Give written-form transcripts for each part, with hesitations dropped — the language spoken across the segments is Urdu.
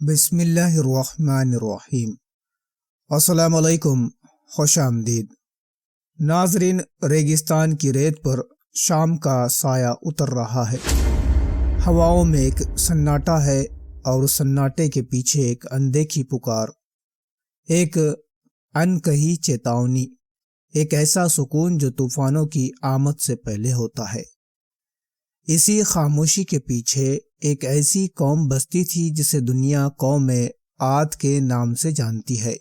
بسم اللہ الرحمن الرحیم۔ السلام علیکم، خوش آمدید ناظرین۔ ریگستان کی ریت پر شام کا سایہ اتر رہا ہے، ہواؤں میں ایک سناٹا ہے اور اس سناٹے کے پیچھے ایک اندیکھی پکار، ایک انکہی چیتاونی، ایک ایسا سکون جو طوفانوں کی آمد سے پہلے ہوتا ہے۔ اسی خاموشی کے پیچھے ایک ایسی قوم بستی تھی جسے دنیا قوم عاد کے نام سے جانتی ہے۔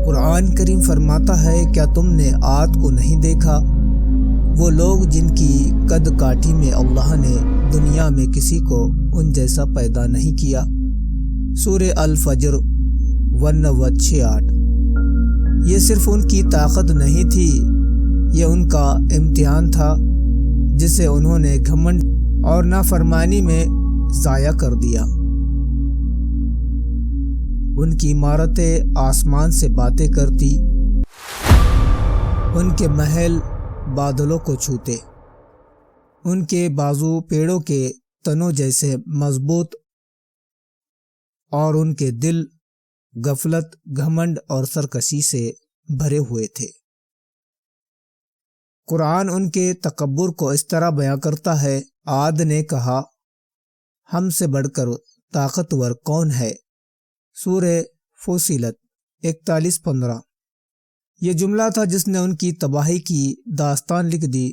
قرآن کریم فرماتا ہے، کیا تم نے عاد کو نہیں دیکھا؟ وہ لوگ جن کی قد کاٹھی میں اللہ نے دنیا میں کسی کو ان جیسا پیدا نہیں کیا۔ سورہ الفجر 1:6-8۔ یہ صرف ان کی طاقت نہیں تھی، یہ ان کا امتحان تھا جسے انہوں نے گھمنڈ اور نافرمانی میں ضائع کر دیا۔ ان کی عمارتیں آسمان سے باتیں کرتی، ان کے محل بادلوں کو چھوتے، ان کے بازو پیڑوں کے تنوں جیسے مضبوط اور ان کے دل غفلت، گھمنڈ اور سرکشی سے بھرے ہوئے تھے۔ قرآن ان کے تکبر کو اس طرح بیان کرتا ہے، عاد نے کہا، ہم سے بڑھ کر طاقتور کون ہے؟ سورہ فصلت 41:15۔ یہ جملہ تھا جس نے ان کی تباہی کی داستان لکھ دی،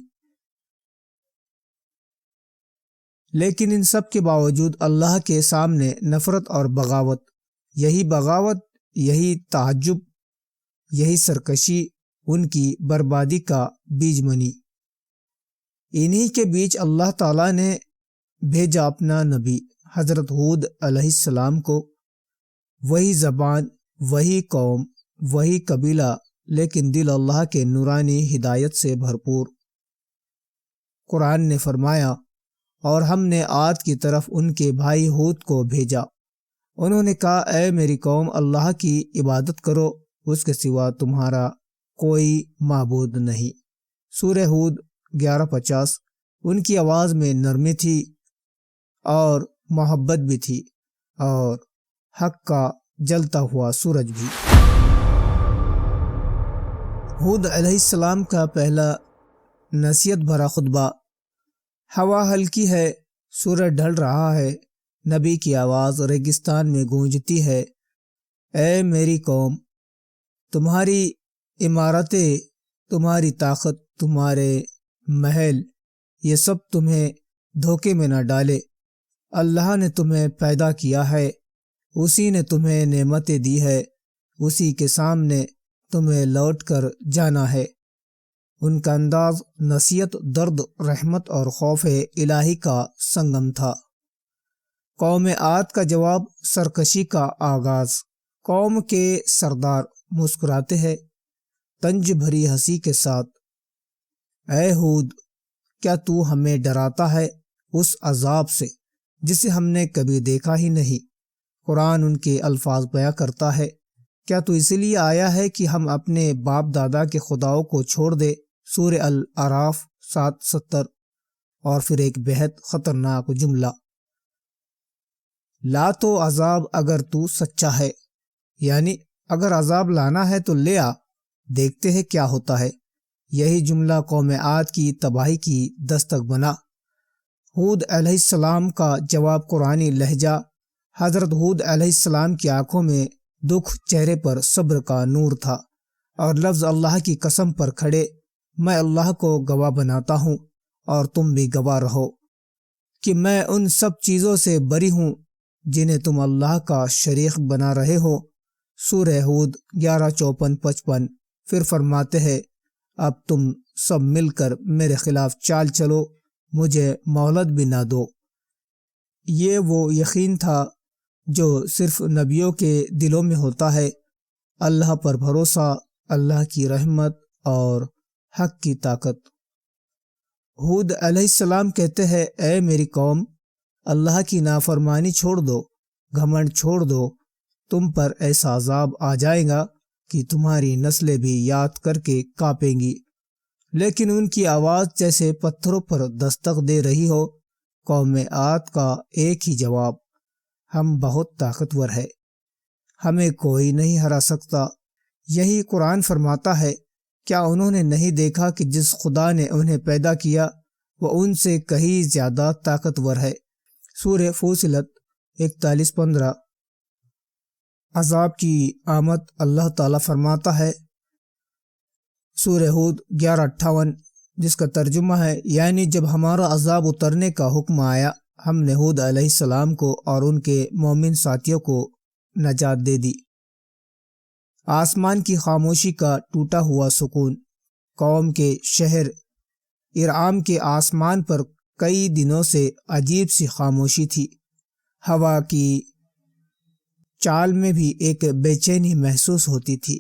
لیکن ان سب کے باوجود اللہ کے سامنے نفرت اور بغاوت، یہی تعجب، یہی سرکشی ان کی بربادی کا بیج بنی۔ انہی کے بیچ اللہ تعالیٰ نے بھیجا اپنا نبی حضرت ہود علیہ السلام کو۔ وہی زبان، وہی قوم، وہی قبیلہ، لیکن دل اللہ کے نورانی ہدایت سے بھرپور۔ قرآن نے فرمایا، اور ہم نے عاد کی طرف ان کے بھائی ہود کو بھیجا۔ انہوں نے کہا، اے میری قوم، اللہ کی عبادت کرو، اس کے سوا تمہارا کوئی معبود نہیں۔ سورہ ہود 11:50۔ ان کی آواز میں نرمی تھی اور محبت بھی تھی، اور حق کا جلتا ہوا سورج بھی۔ ہود علیہ السلام کا پہلا نصیحت بھرا خطبہ۔ ہوا ہلکی ہے، سورج ڈھل رہا ہے، نبی کی آواز ریگستان میں گونجتی ہے، اے میری قوم، تمہاری عمارتیں، تمہاری طاقت، تمہارے محل، یہ سب تمہیں دھوکے میں نہ ڈالے۔ اللہ نے تمہیں پیدا کیا ہے، اسی نے تمہیں نعمتیں دی ہے، اسی کے سامنے تمہیں لوٹ کر جانا ہے۔ ان کا انداز نصیحت، درد، رحمت اور خوف الہی کا سنگم تھا۔ قوم عاد کا جواب، سرکشی کا آغاز۔ قوم کے سردار مسکراتے ہیں طنز بھری ہنسی کے ساتھ، اے ہود، کیا تو ہمیں ڈراتا ہے اس عذاب سے جسے ہم نے کبھی دیکھا ہی نہیں؟ قرآن ان کے الفاظ بیان کرتا ہے، کیا تو اس لیے آیا ہے کہ ہم اپنے باپ دادا کے خداؤں کو چھوڑ دے؟ سورہ الاعراف 7:70۔ اور پھر ایک بہت خطرناک جملہ، لا تو عذاب اگر تو سچا ہے، یعنی اگر عذاب لانا ہے تو لے آ، دیکھتے ہیں کیا ہوتا ہے۔ یہی جملہ قوم عاد کی تباہی کی دستک بنا۔ ہود علیہ السلام کا جواب قرآنی لہجہ۔ حضرت ہود علیہ السلام کی آنکھوں میں دکھ، چہرے پر صبر کا نور تھا، اور لفظ اللہ کی قسم پر کھڑے، میں اللہ کو گواہ بناتا ہوں اور تم بھی گواہ رہو کہ میں ان سب چیزوں سے بری ہوں جنہیں تم اللہ کا شریک بنا رہے ہو۔ سورہ ہود 11:54-55۔ پھر فرماتے ہیں، اب تم سب مل کر میرے خلاف چال چلو، مجھے مہلت بھی نہ دو۔ یہ وہ یقین تھا جو صرف نبیوں کے دلوں میں ہوتا ہے، اللہ پر بھروسہ، اللہ کی رحمت اور حق کی طاقت۔ ہود علیہ السلام کہتے ہیں، اے میری قوم، اللہ کی نافرمانی چھوڑ دو، گھمنڈ چھوڑ دو، تم پر ایسا عذاب آ جائے گا کہ تمہاری نسلیں بھی یاد کر کے کانپیں گی۔ لیکن ان کی آواز جیسے پتھروں پر دستک دے رہی ہو، قوم عاد کا ایک ہی جواب، ہم بہت طاقتور ہے، ہمیں کوئی نہیں ہرا سکتا۔ یہی قرآن فرماتا ہے، کیا انہوں نے نہیں دیکھا کہ جس خدا نے انہیں پیدا کیا وہ ان سے کہیں زیادہ طاقتور ہے۔ سورہ فصلت 41-15۔ عذاب کی آمد اللہ تعالیٰ فرماتا ہے سورہ ہود 11-58، جس کا ترجمہ ہے، یعنی جب ہمارا عذاب اترنے کا حکم آیا، ہم نے ہود علیہ السلام کو اور ان کے مومن ساتھیوں کو نجات دے دی۔ آسمان کی خاموشی کا ٹوٹا ہوا سکون۔ قوم کے شہر ارعام کے آسمان پر کئی دنوں سے عجیب سی خاموشی تھی۔ ہوا کی چال میں بھی ایک بے چینی محسوس ہوتی تھی۔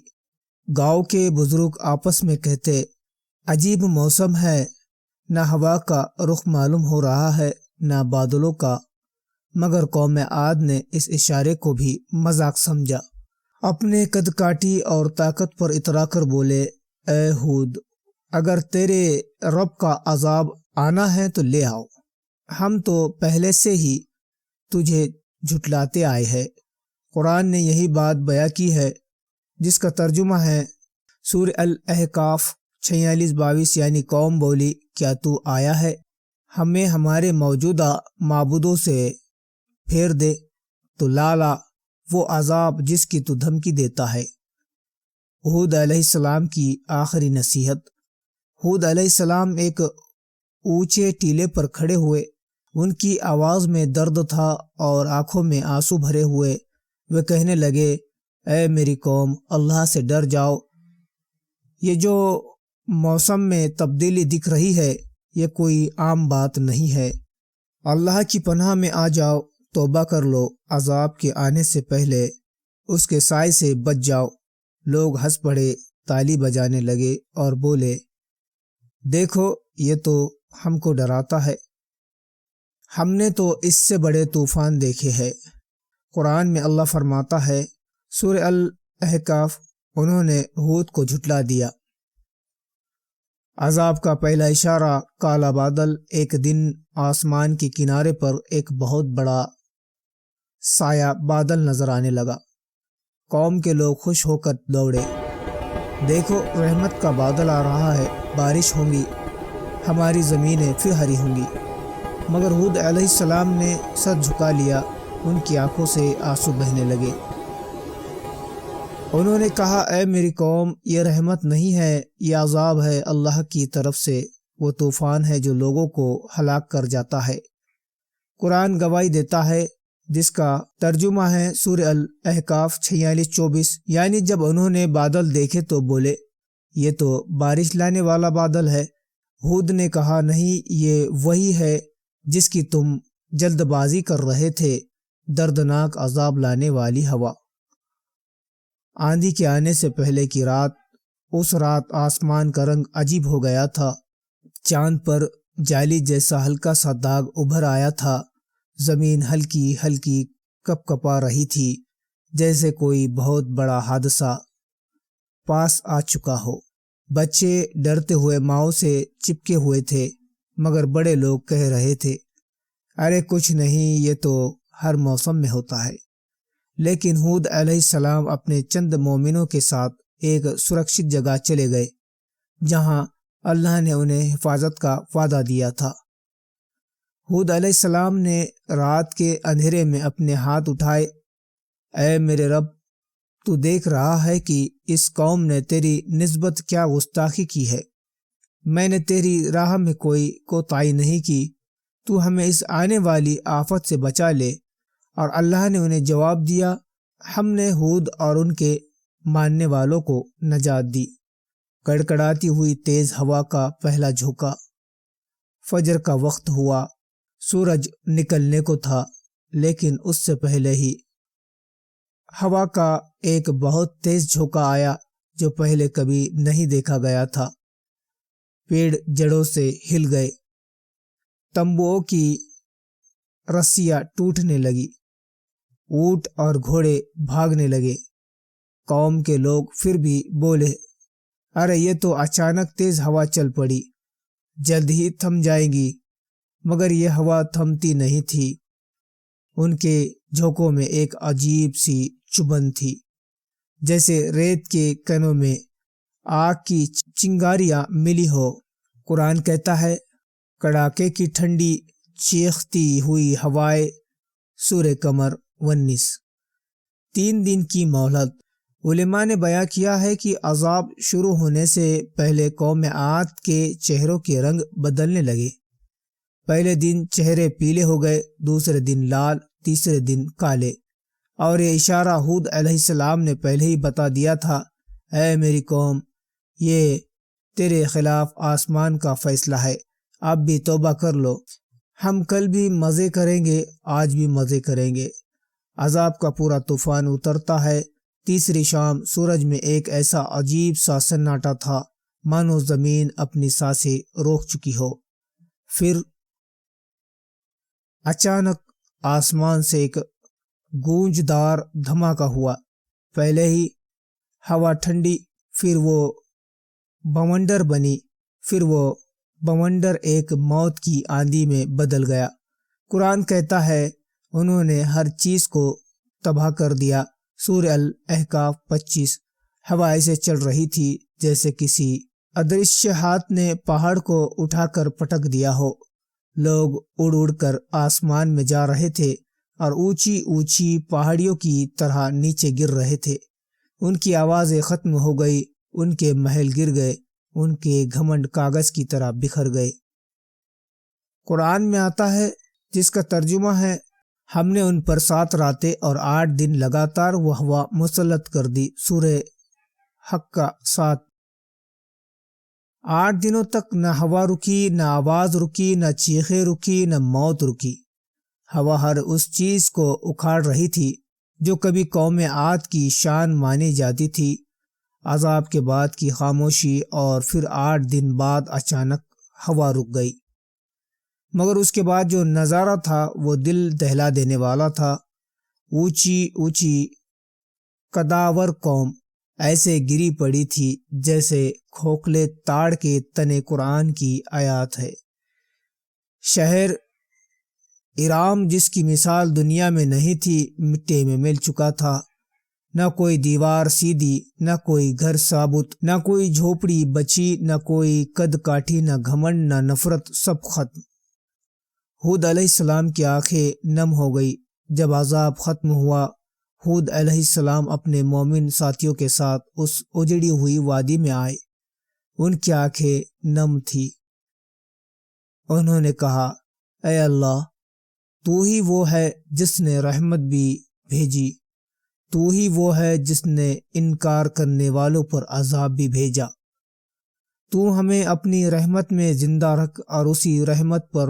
گاؤں کے بزرگ آپس میں کہتے، عجیب موسم ہے، نہ ہوا کا رخ معلوم ہو رہا ہے نہ بادلوں کا، مگر قوم عاد نے اس اشارے کو بھی مذاق سمجھا۔ اپنے قد کاٹی اور طاقت پر اترا کر بولے، اے ہود، اگر تیرے رب کا عذاب آنا ہے تو لے آؤ، ہم تو پہلے سے ہی تجھے جھٹلاتے آئے ہیں۔ قرآن نے یہی بات بیان کی ہے، جس کا ترجمہ ہے سورہ الاحقاف 46-22، یعنی قوم بولی، کیا تو آیا ہے، ہمیں ہمارے موجودہ معبودوں سے پھیر دے تو لالا وہ عذاب جس کی تو دھمکی دیتا ہے۔ ہود علیہ السلام کی آخری نصیحت۔ ہود علیہ السلام ایک اونچے ٹیلے پر کھڑے ہوئے، ان کی آواز میں درد تھا اور آنکھوں میں آنسو بھرے ہوئے وہ کہنے لگے، اے میری قوم، اللہ سے ڈر جاؤ۔ یہ جو موسم میں تبدیلی دکھ رہی ہے یہ کوئی عام بات نہیں ہے، اللہ کی پناہ میں آ جاؤ، توبہ کر لو، عذاب کے آنے سے پہلے اس کے سائے سے بچ جاؤ۔ لوگ ہنس پڑے، تالی بجانے لگے اور بولے، دیکھو یہ تو ہم کو ڈراتا ہے، ہم نے تو اس سے بڑے طوفان دیکھے ہیں۔ قرآن میں اللہ فرماتا ہے سورہ الاحقاف، انہوں نے ہود کو جھٹلا دیا۔ عذاب کا پہلا اشارہ کالا بادل۔ ایک دن آسمان کے کنارے پر ایک بہت بڑا سایہ بادل نظر آنے لگا۔ قوم کے لوگ خوش ہو کر دوڑے، دیکھو رحمت کا بادل آ رہا ہے، بارش ہوگی، ہماری زمینیں پھر ہری ہوں گی۔ مگر ہود علیہ السلام نے سر جھکا لیا، ان کی آنکھوں سے آنسو بہنے لگے۔ انہوں نے کہا، اے میری قوم، یہ رحمت نہیں ہے، یہ عذاب ہے اللہ کی طرف سے، وہ طوفان ہے جو لوگوں کو ہلاک کر جاتا ہے۔ قرآن گواہی دیتا ہے، جس کا ترجمہ ہے سورہ الاحقاف 46-24، یعنی جب انہوں نے بادل دیکھے تو بولے، یہ تو بارش لانے والا بادل ہے۔ ہود نے کہا، نہیں، یہ وہی ہے جس کی تم جلد بازی کر رہے تھے، دردناک عذاب لانے والی ہوا۔ آندھی کے آنے سے پہلے کی رات، اس رات آسمان کا رنگ عجیب ہو گیا تھا، چاند پر جالی جیسا ہلکا سا داغ ابھر آیا تھا، زمین ہلکی ہلکی کپ کپا رہی تھی، جیسے کوئی بہت بڑا حادثہ پاس آ چکا ہو۔ بچے ڈرتے ہوئے ماؤں سے چپکے ہوئے تھے، مگر بڑے لوگ کہہ رہے تھے، ارے کچھ نہیں، یہ تو ہر موسم میں ہوتا ہے۔ لیکن ہود علیہ السلام اپنے چند مومنوں کے ساتھ ایک سرکشت جگہ چلے گئے، جہاں اللہ نے انہیں حفاظت کا وعدہ دیا تھا۔ ہود علیہ السلام نے رات کے اندھیرے میں اپنے ہاتھ اٹھائے، اے میرے رب، تو دیکھ رہا ہے کہ اس قوم نے تیری نسبت کیا گستاخی کی ہے، میں نے تیری راہ میں کوئی کوتاہی نہیں کی، تو ہمیں اس آنے والی آفت سے بچا لے۔ اور اللہ نے انہیں جواب دیا، ہم نے ہود اور ان کے ماننے والوں کو نجات دی۔ کڑکڑاتی ہوئی تیز ہوا کا پہلا جھونکا۔ فجر کا وقت ہوا، سورج نکلنے کو تھا، لیکن اس سے پہلے ہی ہوا کا ایک بہت تیز جھونکا آیا جو پہلے کبھی نہیں دیکھا گیا تھا۔ پیڑ جڑوں سے ہل گئے، تمبوؤں کی رسیاں ٹوٹنے لگی، اونٹ اور گھوڑے بھاگنے لگے۔ قوم کے لوگ پھر بھی بولے، ارے یہ تو اچانک تیز ہوا چل پڑی، جلد ہی تھم جائے گی۔ مگر یہ ہوا تھمتی نہیں تھی۔ ان کے جھونکوں میں ایک عجیب سی چبھن تھی، جیسے ریت کے کنوں میں آگ کی چنگاریاں ملی ہو۔ قرآن کہتا ہے، کڑاکے کی ٹھنڈی چیختی ہوئی ہوائیں۔ سورہ قمر 19۔ 3 دن کی مہلت۔ علماء نے بیان کیا ہے کہ عذاب شروع ہونے سے پہلے قوم عاد کے چہروں کے رنگ بدلنے لگے۔ پہلے دن چہرے پیلے ہو گئے، دوسرے دن لال، تیسرے دن کالے، اور یہ اشارہ ہود علیہ السلام نے پہلے ہی بتا دیا تھا۔ اے میری قوم، یہ تیرے خلاف آسمان کا فیصلہ ہے، اب بھی توبہ کر لو۔ ہم کل بھی مزے کریں گے، آج بھی مزے کریں گے۔ عذاب کا پورا طوفان اترتا ہے۔ تیسری شام سورج میں ایک ایسا عجیب سا سناٹا تھا، مانو زمین اپنی سانسیں روک چکی ہو۔ پھر اچانک آسمان سے ایک گونجدار دھماکہ ہوا۔ پہلے ہی ہوا ٹھنڈی، پھر وہ بونڈر بنی، پھر وہ بونڈر ایک موت کی آندھی میں بدل گیا۔ قرآن کہتا ہے، انہوں نے ہر چیز کو تباہ کر دیا۔ سورہ الاحقاف 25۔ ہوا ایسے چل رہی تھی جیسے کسی ادرشیہ ہاتھ نے پہاڑ کو اٹھا کر پٹک دیا ہو۔ لوگ اڑ اڑ کر آسمان میں جا رہے تھے اور اونچی اونچی پہاڑیوں کی طرح نیچے گر رہے تھے۔ ان کی آوازیں ختم ہو گئی، ان کے محل گر گئے، ان کے گھمنڈ کاغذ کی طرح بکھر گئے۔ قرآن میں آتا ہے، جس کا ترجمہ ہے، ہم نے ان پر 7 راتیں اور 8 دن لگاتار وہ ہوا مسلط کر دی۔ سورہ حقہ 7۔ 8 دنوں تک نہ ہوا رکی، نہ آواز رکی، نہ چیخیں رکی، نہ موت رکی۔ ہوا ہر اس چیز کو اکھاڑ رہی تھی جو کبھی قوم عاد کی شان مانی جاتی تھی۔ عذاب کے بعد کی خاموشی، اور پھر 8 دن بعد اچانک ہوا رک گئی۔ مگر اس کے بعد جو نظارہ تھا وہ دل دہلا دینے والا تھا۔ اونچی اونچی قداور قوم ایسے گری پڑی تھی جیسے کھوکھلے تاڑ کے تنے۔ قرآن کی آیات ہے۔ شہر ارام، جس کی مثال دنیا میں نہیں تھی، مٹی میں مل چکا تھا۔ نہ کوئی دیوار سیدھی، نہ کوئی گھر ثابت، نہ کوئی جھوپڑی بچی، نہ کوئی قد کاٹھی، نہ گھمنڈ، نہ نفرت، سب ختم۔ ہود علیہ السلام کی آنکھیں نم ہو گئی جب عذاب ختم ہوا۔ ہود علیہ السلام اپنے مومن ساتھیوں کے ساتھ اس اجڑی ہوئی وادی میں آئے۔ ان کی آنکھیں نم تھی۔ انہوں نے کہا، اے اللہ، تو ہی وہ ہے جس نے رحمت بھی بھیجی، تو ہی وہ ہے جس نے انکار کرنے والوں پر عذاب بھی بھیجا۔ تو ہمیں اپنی رحمت میں زندہ رکھ اور اسی رحمت پر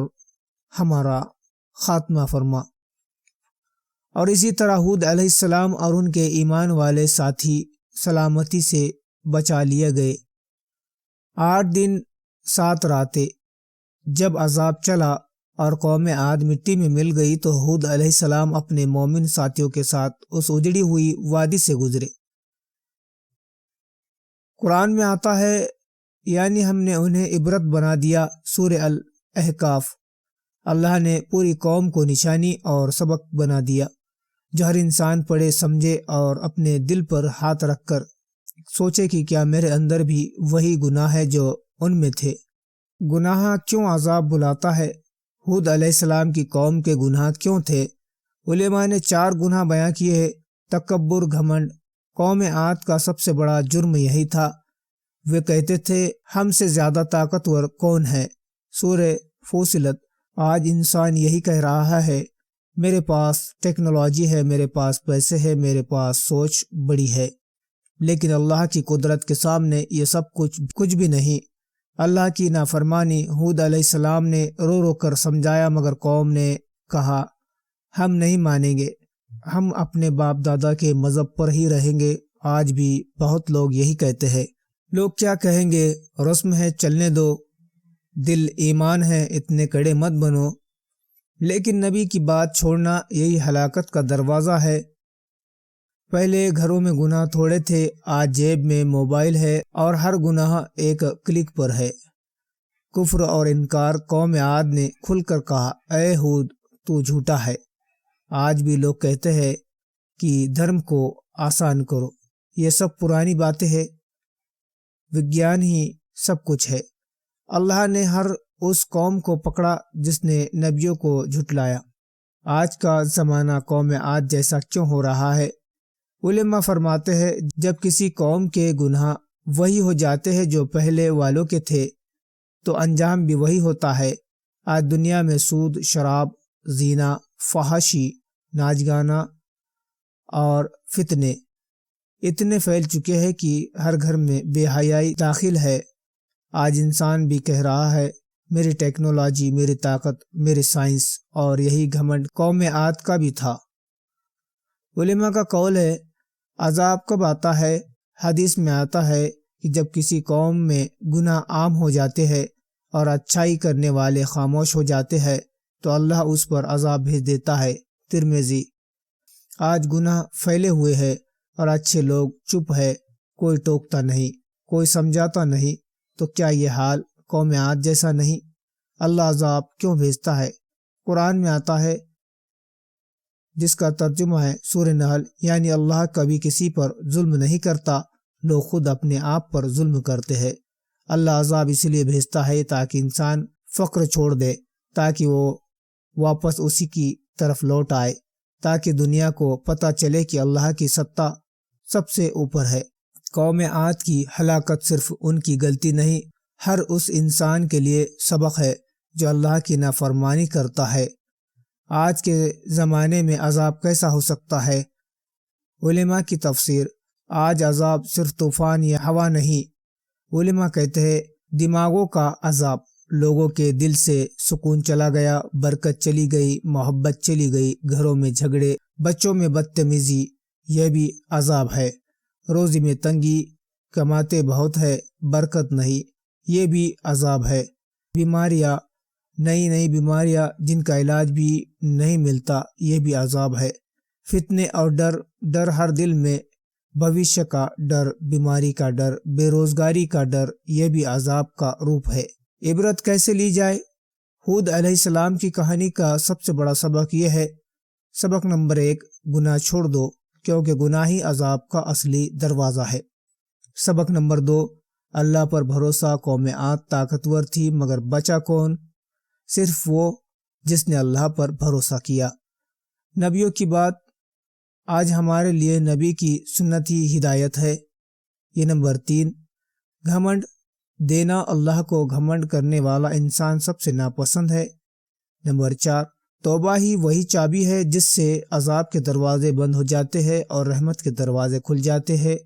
ہمارا خاتمہ فرما۔ اور اسی طرح ہود علیہ السلام اور ان کے ایمان والے ساتھی سلامتی سے بچا لیے گئے۔ 8 دن 7 راتیں جب عذاب چلا اور قوم عاد مٹی میں مل گئی تو ہود علیہ السلام اپنے مومن ساتھیوں کے ساتھ اس اجڑی ہوئی وادی سے گزرے۔ قرآن میں آتا ہے، یعنی ہم نے انہیں عبرت بنا دیا۔ سورہ الاحقاف۔ اللہ نے پوری قوم کو نشانی اور سبق بنا دیا، جو ہر انسان پڑھے سمجھے اور اپنے دل پر ہاتھ رکھ کر سوچے کہ کیا میرے اندر بھی وہی گناہ ہے جو ان میں تھے۔ گناہ کیوں عذاب بلاتا ہے؟ ہود علیہ السلام کی قوم کے گناہ کیوں تھے؟ علماء نے 4 گناہ بیان کیے ہیں۔ تکبر، گھمنڈ۔ قوم عاد کا سب سے بڑا جرم یہی تھا۔ وہ کہتے تھے، ہم سے زیادہ طاقتور کون ہے؟ سورہ فصلت۔ آج انسان یہی کہہ رہا ہے، میرے پاس ٹیکنالوجی ہے، میرے پاس پیسے ہے، میرے پاس سوچ بڑی ہے، لیکن اللہ کی قدرت کے سامنے یہ سب کچھ بھی نہیں۔ اللہ کی نافرمانی ہود علیہ السلام نے رو رو کر سمجھایا، مگر قوم نے کہا، ہم نہیں مانیں گے، ہم اپنے باپ دادا کے مذہب پر ہی رہیں گے۔ آج بھی بہت لوگ یہی کہتے ہیں۔ لوگ کیا کہیں گے، رسم ہے، چلنے دو، دل ایمان ہے، اتنے کڑے مت بنو۔ لیکن نبی کی بات چھوڑنا یہی ہلاکت کا دروازہ ہے۔ پہلے گھروں میں گناہ تھوڑے تھے، آج جیب میں موبائل ہے اور ہر گناہ ایک کلک پر ہے۔ کفر اور انکار قوم عاد نے کھل کر کہا، اے ہود تو جھوٹا ہے۔ آج بھی لوگ کہتے ہیں کہ دھرم کو آسان کرو، یہ سب پرانی باتیں ہیں، وگیان ہی سب کچھ ہے۔ اللہ نے ہر اس قوم کو پکڑا جس نے نبیوں کو جھٹلایا۔ آج کا زمانہ قوم عاد جیسا کیوں ہو رہا ہے؟ علماء فرماتے ہیں جب کسی قوم کے گناہ وہی ہو جاتے ہیں جو پہلے والوں کے تھے تو انجام بھی وہی ہوتا ہے۔ آج دنیا میں سود، شراب، زنا، فحاشی، ناچ گانا اور فتنے اتنے پھیل چکے ہیں کہ ہر گھر میں بے حیائی داخل ہے۔ آج انسان بھی کہہ رہا ہے میری ٹیکنالوجی، میری طاقت، میری سائنس، اور یہی گھمنڈ قوم عاد کا بھی تھا۔ علماء کا قول ہے عذاب کب آتا ہے؟ حدیث میں آتا ہے کہ جب کسی قوم میں گناہ عام ہو جاتے ہیں اور اچھائی کرنے والے خاموش ہو جاتے ہیں تو اللہ اس پر عذاب بھیج دیتا ہے۔ ترمذی۔ آج گناہ پھیلے ہوئے ہیں اور اچھے لوگ چپ ہے، کوئی ٹوکتا نہیں، کوئی سمجھاتا نہیں، تو کیا یہ حال قوم عاد جیسا نہیں؟ اللہ عذاب کیوں بھیجتا ہے؟ قرآن میں آتا ہے جس کا ترجمہ ہے سورہ نحل، یعنی اللہ کبھی کسی پر ظلم نہیں کرتا، لوگ خود اپنے آپ پر ظلم کرتے ہیں۔ اللہ عذاب اس لیے بھیجتا ہے تاکہ انسان فقر چھوڑ دے، تاکہ وہ واپس اسی کی طرف لوٹ آئے، تاکہ دنیا کو پتہ چلے کہ اللہ کی سطح سب سے اوپر ہے۔ قوم عاد کی ہلاکت صرف ان کی غلطی نہیں، ہر اس انسان کے لیے سبق ہے جو اللہ کی نافرمانی کرتا ہے۔ آج کے زمانے میں عذاب کیسا ہو سکتا ہے؟ علماء کی تفسیر، آج عذاب صرف طوفان یا ہوا نہیں، علماء کہتے ہیں دماغوں کا عذاب، لوگوں کے دل سے سکون چلا گیا، برکت چلی گئی، محبت چلی گئی، گھروں میں جھگڑے، بچوں میں بدتمیزی، یہ بھی عذاب ہے۔ روزی میں تنگی، کماتے بہت ہے، برکت نہیں، یہ بھی عذاب ہے۔ بیماریاں، نئی بیماریاں جن کا علاج بھی نہیں ملتا، یہ بھی عذاب ہے۔ فتنے اور ڈر ہر دل میں، بھوشیہ کا ڈر، بیماری کا ڈر، بے روزگاری کا ڈر، یہ بھی عذاب کا روپ ہے۔ عبرت کیسے لی جائے؟ ہود علیہ السلام کی کہانی کا سب سے بڑا سبق یہ ہے۔ سبق نمبر 1، گناہ چھوڑ دو، کیونکہ گناہ ہی عذاب کا اصلی دروازہ ہے۔ سبق نمبر 2، اللہ پر بھروسہ۔ قوم عاد طاقتور تھی مگر بچا کون؟ صرف وہ جس نے اللہ پر بھروسہ کیا۔ نبیوں کی بات، آج ہمارے لیے نبی کی سنت ہی ہدایت ہے۔ یہ نمبر 3، گھمنڈ دینا، اللہ کو گھمنڈ کرنے والا انسان سب سے ناپسند ہے۔ نمبر 4، توبہ ہی وہی چابی ہے جس سے عذاب کے دروازے بند ہو جاتے ہیں اور رحمت کے دروازے کھل جاتے ہیں۔